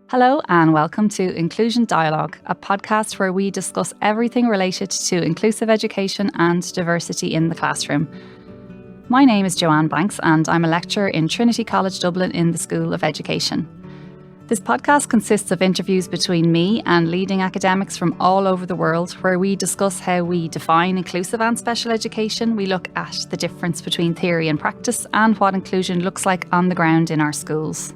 Hello and welcome to Inclusion Dialogue, a podcast where we discuss everything related to inclusive education and diversity in the classroom. My name is Joanne Banks and I'm a lecturer in Trinity College Dublin in the School of Education. This podcast consists of interviews between me and leading academics from all over the world where we discuss how we define inclusive and special education. We look at the difference between theory and practice and what inclusion looks like on the ground in our schools.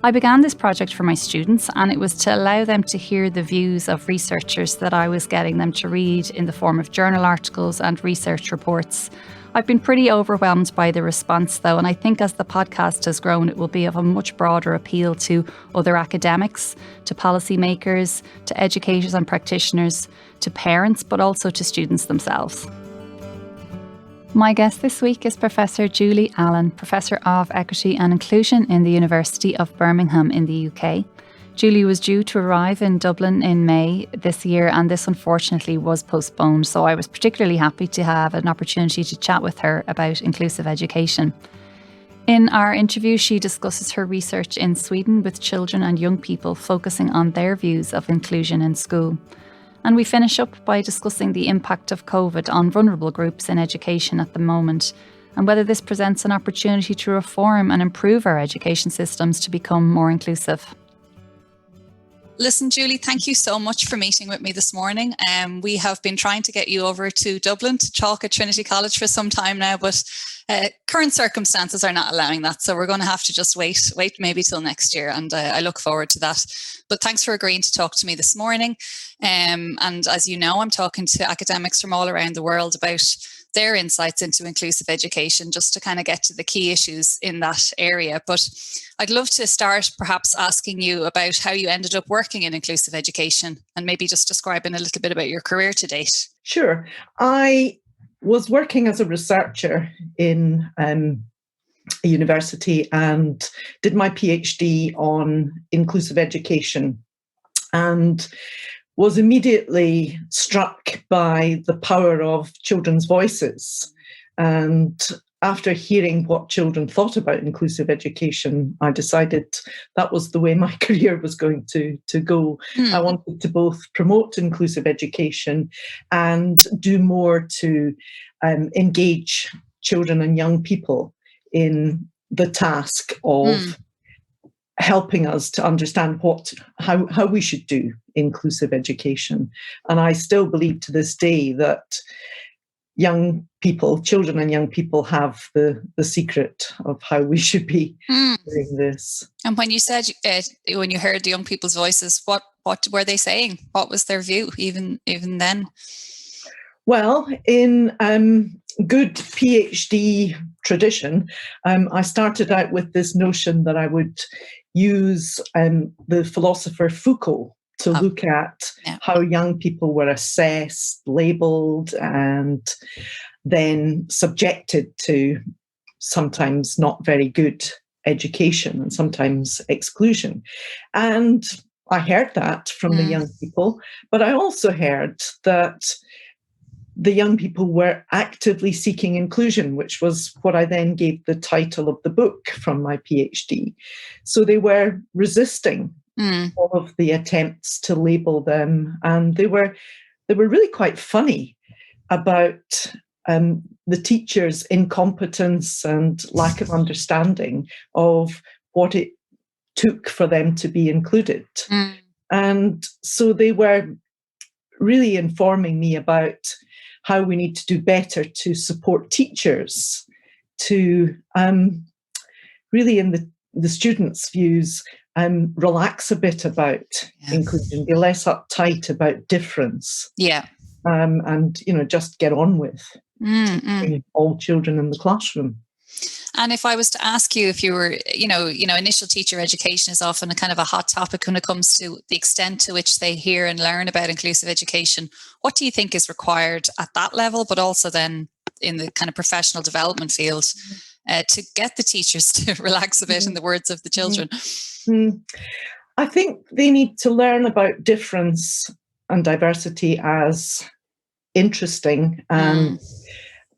I began this project for my students, and it was to allow them to hear the views of researchers that I was getting them to read in the form of journal articles and research reports. I've been pretty overwhelmed by the response though, and I think as the podcast has grown, it will be of a much broader appeal to other academics, to policymakers, to educators and practitioners, to parents, but also to students themselves. My guest this week is Professor Julie Allan, Professor of Equity and Inclusion in the University of Birmingham in the UK. Julie was due to arrive in Dublin in May this year, and this unfortunately was postponed, so I was particularly happy to have an opportunity to chat with her about inclusive education. In our interview, she discusses her research in Sweden with children and young people, focusing on their views of inclusion in school. And we finish up by discussing the impact of COVID on vulnerable groups in education at the moment, and whether this presents an opportunity to reform and improve our education systems to become more inclusive. Listen, Julie, thank you so much for meeting with me this morning. We have been trying to get you over to Dublin to talk at Trinity College for some time now, but current circumstances are not allowing that. So we're going to have to just wait maybe till next year. And I look forward to that. But thanks for agreeing to talk to me this morning. And as you know, I'm talking to academics from all around the world about their insights into inclusive education, just to kind of get to the key issues in that area. But I'd love to start perhaps asking you about how you ended up working in inclusive education and maybe just describing a little bit about your career to date. Sure. I was working as a researcher in a university and did my PhD on inclusive education, and was immediately struck by the power of children's voices. And after hearing what children thought about inclusive education, I decided that was the way my career was going to go. I wanted to both promote inclusive education and do more to engage children and young people in the task of helping us to understand how we should do inclusive education. And I still believe to this day that young people, children and young people, have the secret of how we should be doing this. And when you said, when you heard the young people's voices, what were they saying? What was their view even then? Well, in good PhD tradition, I started out with this notion that I would use the philosopher Foucault to look at how young people were assessed, labelled, and then subjected to sometimes not very good education and sometimes exclusion. And I heard that from the young people, but I also heard that the young people were actively seeking inclusion, which was what I then gave the title of the book from my PhD. So they were resisting all of the attempts to label them, and they were really quite funny about the teachers' incompetence and lack of understanding of what it took for them to be included. And so they were really informing me about how we need to do better to support teachers to really, in the students' views, relax a bit about inclusion, be less uptight about difference. And, just get on with all children in the classroom. And if I was to ask you if you were, initial teacher education is often a kind of a hot topic when it comes to the extent to which they hear and learn about inclusive education. What do you think is required at that level, but also then in the kind of professional development field to get the teachers to relax a bit, in the words of the children? I think they need to learn about difference and diversity as interesting and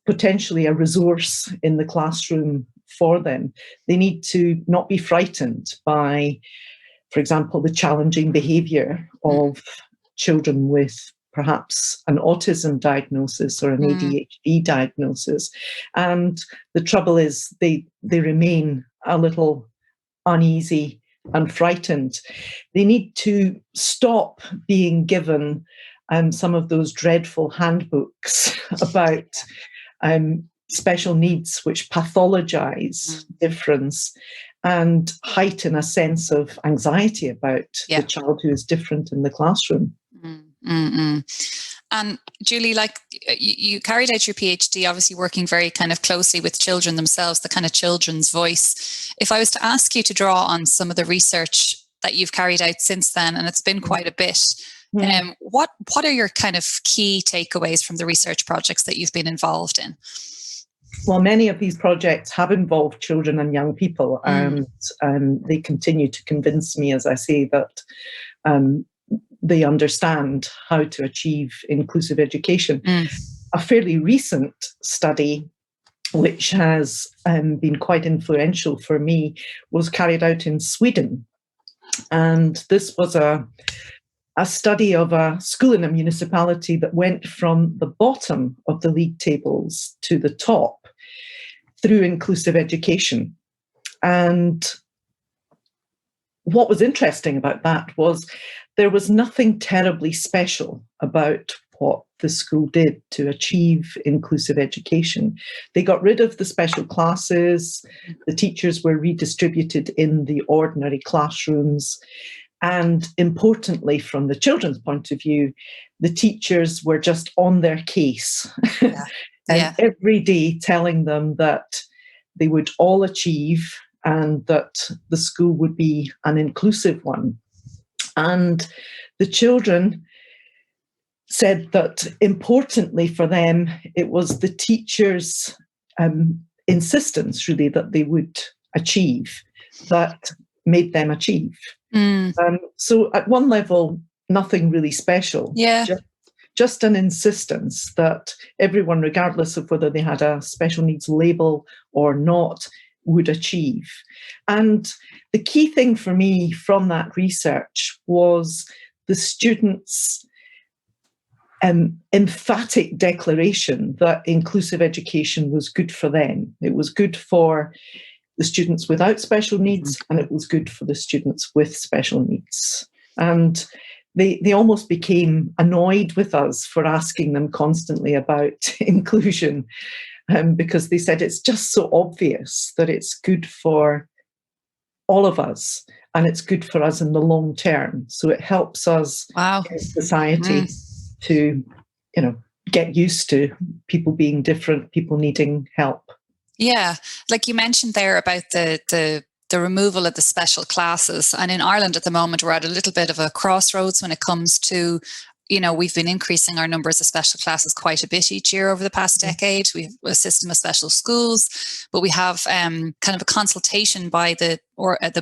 potentially a resource in the classroom for them. They need to not be frightened by for example, the challenging behaviour of children with perhaps an autism diagnosis or an ADHD diagnosis. And the trouble is they remain a little uneasy and frightened. They need to stop being given some of those dreadful handbooks about special needs which pathologize difference and heighten a sense of anxiety about the child who is different in the classroom. And Julie, like you carried out your PhD, obviously working very kind of closely with children themselves, the kind of children's voice. If I was to ask you to draw on some of the research that you've carried out since then, and it's been quite a bit, what are your kind of key takeaways from the research projects that you've been involved in? Well, many of these projects have involved children and young people, and they continue to convince me, as I say, that they understand how to achieve inclusive education. A fairly recent study, which has been quite influential for me, was carried out in Sweden. And this was a study of a school in a municipality that went from the bottom of the league tables to the top through inclusive education. And what was interesting about that was there was nothing terribly special about what the school did to achieve inclusive education. They got rid of the special classes, the teachers were redistributed in the ordinary classrooms, and importantly, from the children's point of view, the teachers were just on their case and every day telling them that they would all achieve and that the school would be an inclusive one. And the children said that importantly for them, it was the teachers' insistence really that they would achieve that made them achieve. So at one level, nothing really special. Just an insistence that everyone, regardless of whether they had a special needs label or not, would achieve. And the key thing for me from that research was the students' emphatic declaration that inclusive education was good for them. It was good for the students without special needs, and it was good for the students with special needs. And they almost became annoyed with us for asking them constantly about inclusion, because they said it's just so obvious that it's good for all of us and it's good for us in the long term. So it helps us in society to, get used to people being different, people needing help. Yeah, like you mentioned there about the removal of the special classes. And in Ireland at the moment, we're at a little bit of a crossroads when it comes to, we've been increasing our numbers of special classes quite a bit each year over the past decade. We have a system of special schools, but we have kind of a consultation by the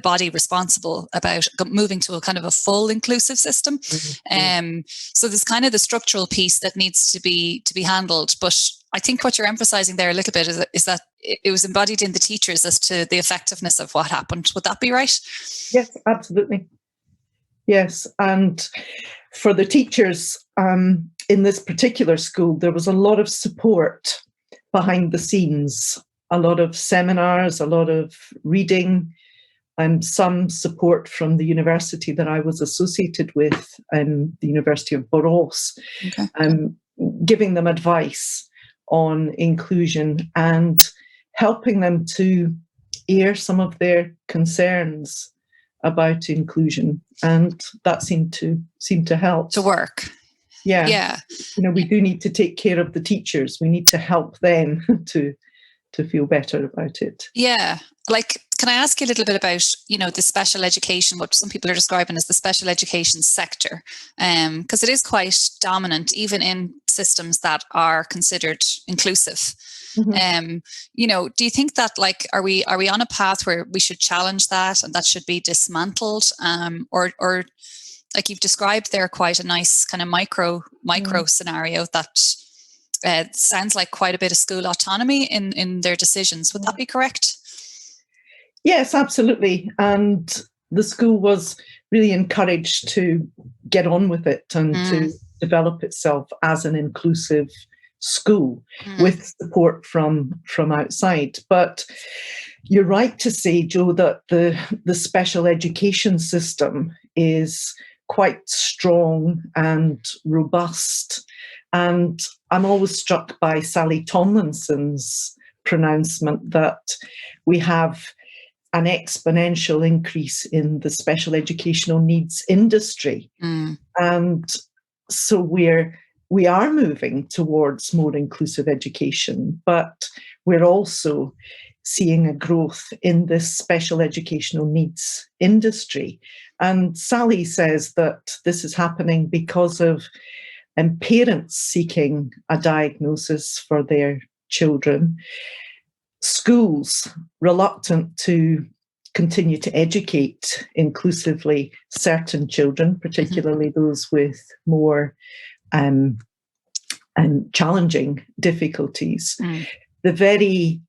body responsible about moving to a kind of a full inclusive system. So there's kind of the structural piece that needs to be handled. But I think what you're emphasizing there a little bit is that it was embodied in the teachers as to the effectiveness of what happened. Would that be right? Yes, absolutely. Yes. And for the teachers in this particular school, there was a lot of support behind the scenes, a lot of seminars, a lot of reading, and some support from the university that I was associated with, the University of Borås, giving them advice on inclusion and helping them to air some of their concerns about inclusion, and that seemed to help. To work. Yeah. We do need to take care of the teachers. We need to help them to feel better about it. Yeah. Like, can I ask you a little bit about, the special education, what some people are describing as the special education sector? Because it is quite dominant, even in systems that are considered inclusive. Do you think that, like, are we on a path where we should challenge that and that should be dismantled? Or like you've described there, quite a nice kind of micro scenario that sounds like quite a bit of school autonomy in their decisions. Would that be correct? Yes, absolutely. And the school was really encouraged to get on with it and to develop itself as an inclusive school with support from outside. But you're right to say, Jo, that the special education system is quite strong and robust. And I'm always struck by Sally Tomlinson's pronouncement that we have an exponential increase in the special educational needs industry. And so we are moving towards more inclusive education, but we're also seeing a growth in this special educational needs industry. And Sally says that this is happening because of parents seeking a diagnosis for their children, schools reluctant to continue to educate inclusively certain children, particularly those with more challenging difficulties. The very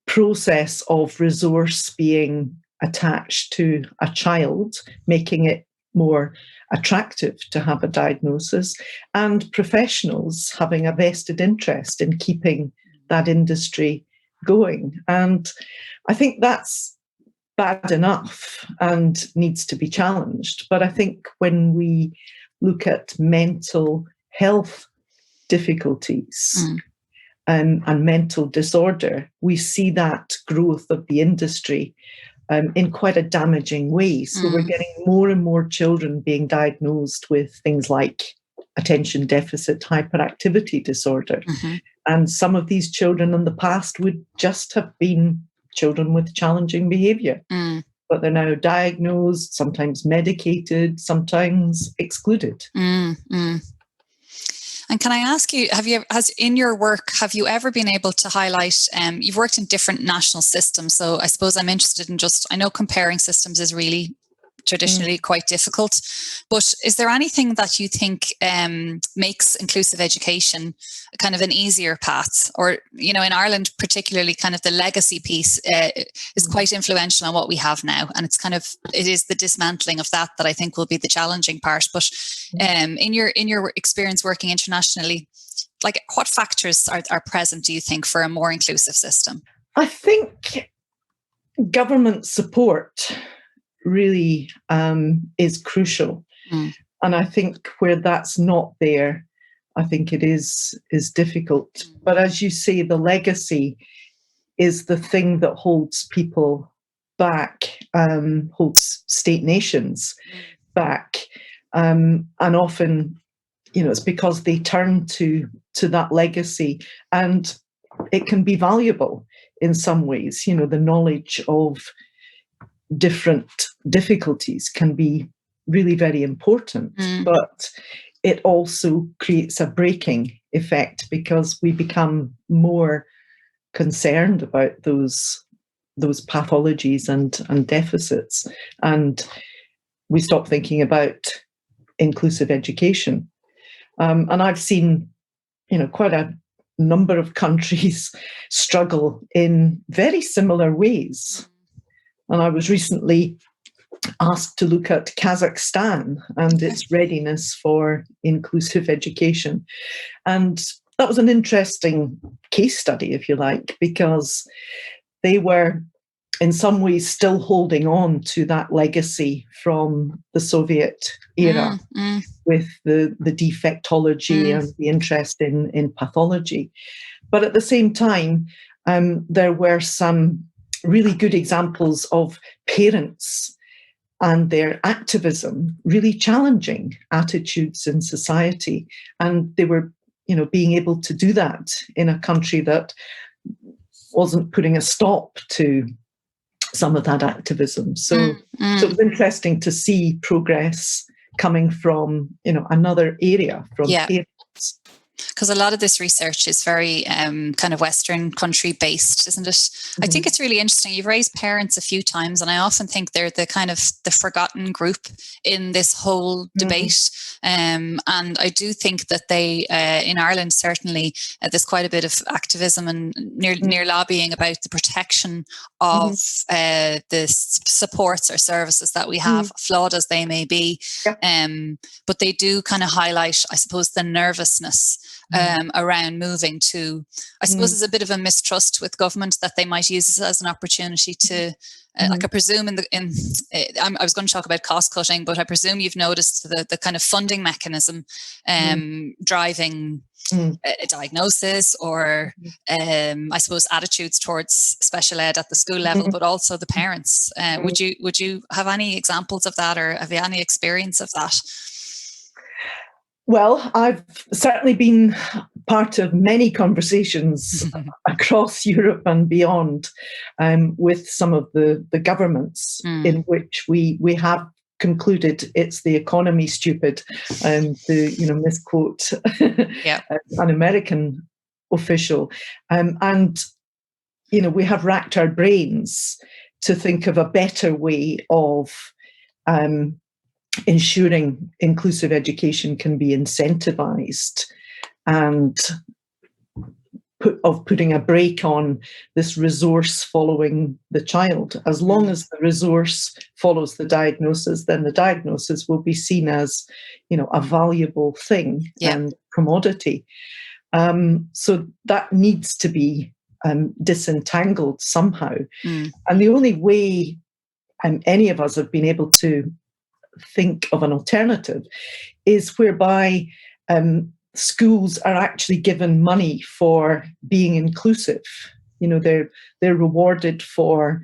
process of resource being attached to a child, making it more attractive to have a diagnosis, and professionals having a vested interest in keeping that industry going. And I think that's bad enough and needs to be challenged. But I think when we look at mental health difficulties and mental disorder, we see that growth of the industry in quite a damaging way. So we're getting more and more children being diagnosed with things like attention deficit hyperactivity disorder. And some of these children in the past would just have been children with challenging behaviour. But they're now diagnosed, sometimes medicated, sometimes excluded. And can I ask you, in your work, have you ever been able to highlight, you've worked in different national systems, so I suppose I'm interested in I know comparing systems is really traditionally quite difficult, but is there anything that you think makes inclusive education kind of an easier path? Or, in Ireland particularly, kind of the legacy piece is quite influential on what we have now, and it is the dismantling of that I think will be the challenging part. But in your experience working internationally, like, what factors are present, do you think, for a more inclusive system? I think government support really is crucial. And I think where that's not there, I think it is difficult. But as you say, the legacy is the thing that holds people back, holds state nations back. And often, it's because they turn to that legacy, and it can be valuable in some ways. The knowledge of different difficulties can be really very important, but it also creates a breaking effect because we become more concerned about those pathologies and deficits, and we stop thinking about inclusive education. And I've seen, quite a number of countries struggle in very similar ways. And I was recently asked to look at Kazakhstan and its readiness for inclusive education. And that was an interesting case study, if you like, because they were in some ways still holding on to that legacy from the Soviet era with the defectology and the interest in pathology. But at the same time, there were some really good examples of parents and their activism really challenging attitudes in society. And they were, being able to do that in a country that wasn't putting a stop to some of that activism. So it was interesting to see progress coming from, another area, from parents. because a lot of this research is very kind of Western country based, isn't it? I think it's really interesting. You've raised parents a few times, and I often think they're the kind of the forgotten group in this whole debate. And I do think that they, in Ireland, certainly, there's quite a bit of activism and near lobbying about the protection of the supports or services that we have, flawed as they may be. But they do kind of highlight, I suppose, the nervousness around moving to, I suppose there's a bit of a mistrust with government that they might use this as an opportunity to, like I presume I was going to talk about cost cutting, but I presume you've noticed the kind of funding mechanism driving a diagnosis or I suppose attitudes towards special ed at the school level, but also the parents. Would you have any examples of that, or have you any experience of that? Well, I've certainly been part of many conversations across Europe and beyond with some of the governments in which we have concluded it's the economy, stupid, to misquote an American official, and we have racked our brains to think of a better way of ensuring inclusive education can be incentivized, and putting a brake on this resource following the child. As long as the resource follows the diagnosis, then the diagnosis will be seen as, a valuable thing and commodity. So that needs to be disentangled somehow. And the only way any of us have been able to think of an alternative is whereby schools are actually given money for being inclusive. They're rewarded for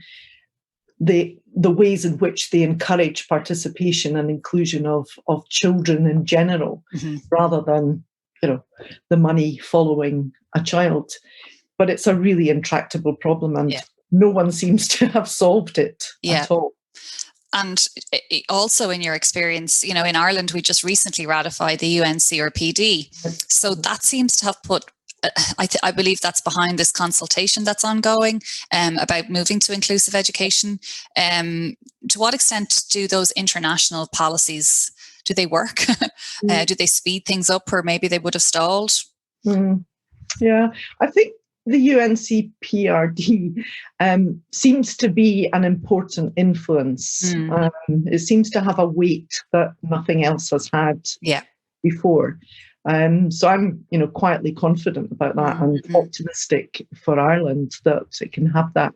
the ways in which they encourage participation and inclusion of children in general, rather than the money following a child. But it's a really intractable problem, and no one seems to have solved it at all. And also, in your experience, in Ireland, we just recently ratified the UNCRPD. So that seems to have put, I believe that's behind this consultation that's ongoing about moving to inclusive education. To what extent do those international policies, do they work? Do they speed things up, or maybe they would have stalled? Yeah, I think the UNCPRD seems to be an important influence. It seems to have a weight that nothing else has had before. So I'm, quietly confident about that, and optimistic for Ireland that it can have that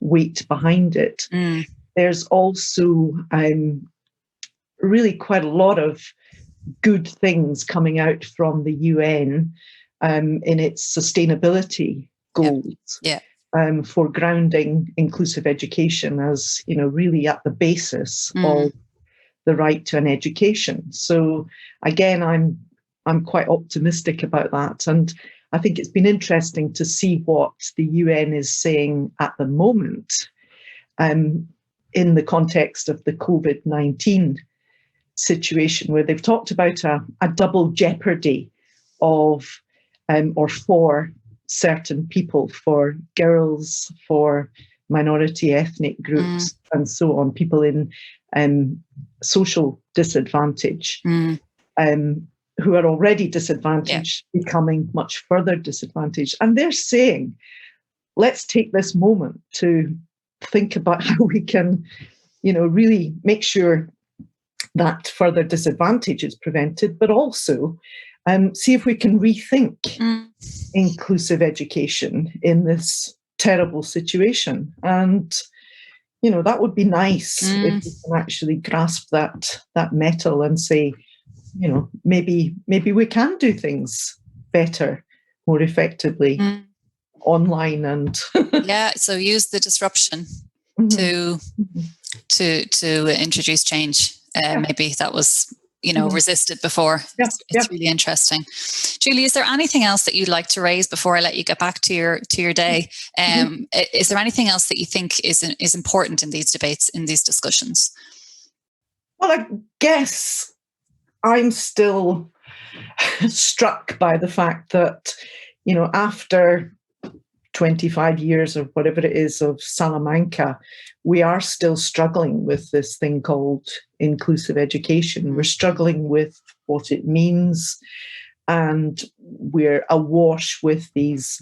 weight behind it. There's also really quite a lot of good things coming out from the UN in its sustainability goals for grounding inclusive education as, really at the basis of the right to an education. So again, I'm quite optimistic about that. And I think it's been interesting to see what the UN is saying at the moment in the context of the COVID-19 situation, where they've talked about a double jeopardy of or for certain people, for girls, for minority ethnic groups, and so on, people in social disadvantage, who are already disadvantaged, becoming much further disadvantaged. And they're saying, let's take this moment to think about how we can, really make sure that further disadvantage is prevented, but also see if we can rethink inclusive education in this terrible situation. And, that would be nice if we can actually grasp that mettle and say, maybe we can do things better, more effectively online. And so use the disruption to introduce change. Maybe that was resisted before. It's really interesting. Julie, is there anything else that you'd like to raise before I let you get back to your day? Is there anything else that you think is important in these debates, in these discussions? Well, I guess I'm still struck by the fact that, after 25 years or whatever it is of Salamanca, we are still struggling with this thing called inclusive education. We're struggling with what it means, and we're awash with these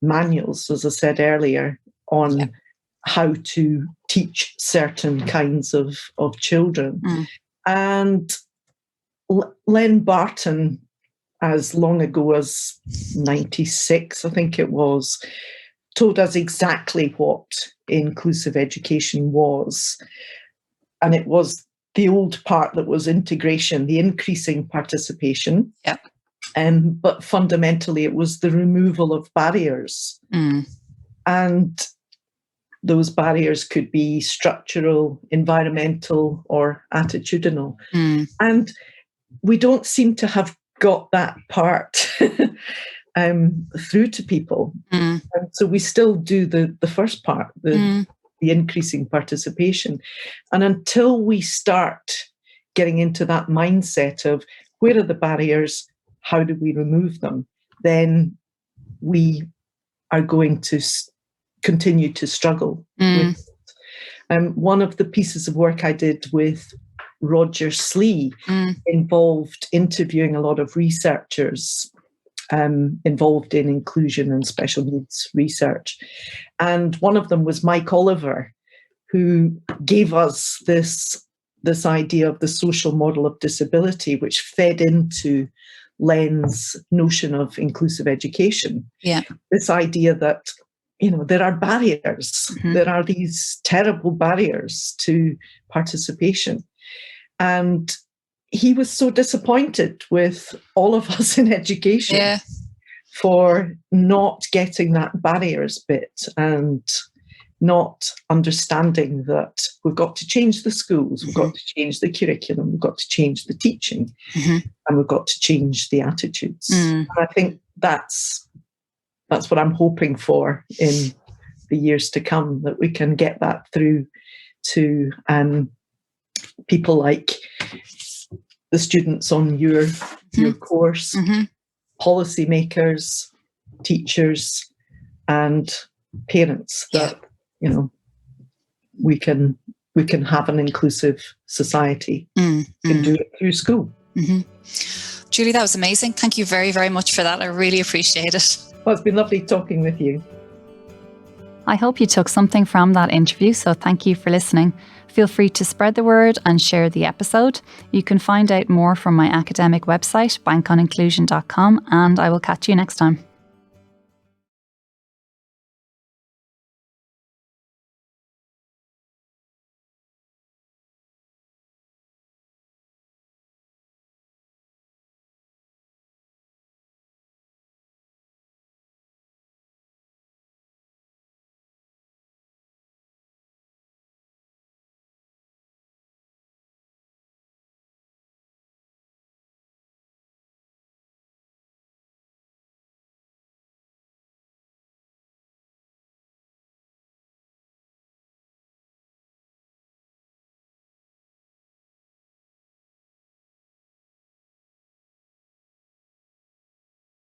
manuals, as I said earlier, on how to teach certain kinds of children. And Len Barton, as long ago as 96, I think it was, told us exactly what inclusive education was. And it was the old part that was integration, the increasing participation. But fundamentally, it was the removal of barriers. And those barriers could be structural, environmental, or attitudinal. And we don't seem to have got that part through to people. And so we still do the first part, the increasing participation. And until we start getting into that mindset of where are the barriers, how do we remove them, then we are going to continue to struggle with it. One of the pieces of work I did with Roger Slee involved interviewing a lot of researchers involved in inclusion and special needs research. And one of them was Mike Oliver, who gave us this idea of the social model of disability, which fed into Len's notion of inclusive education. This idea that, there are barriers. There are these terrible barriers to participation. And he was so disappointed with all of us in education for not getting that barriers bit and not understanding that we've got to change the schools, we've got to change the curriculum, we've got to change the teaching, and we've got to change the attitudes. And I think that's what I'm hoping for in the years to come, that we can get that through to people like the students on your course, policymakers, teachers, and parents, that we can have an inclusive society. We can do it through school. Julie, that was amazing. Thank you very, very much for that. I really appreciate it. Well, it's been lovely talking with you. I hope you took something from that interview, so thank you for listening. Feel free to spread the word and share the episode. You can find out more from my academic website, bankoninclusion.com, and I will catch you next time.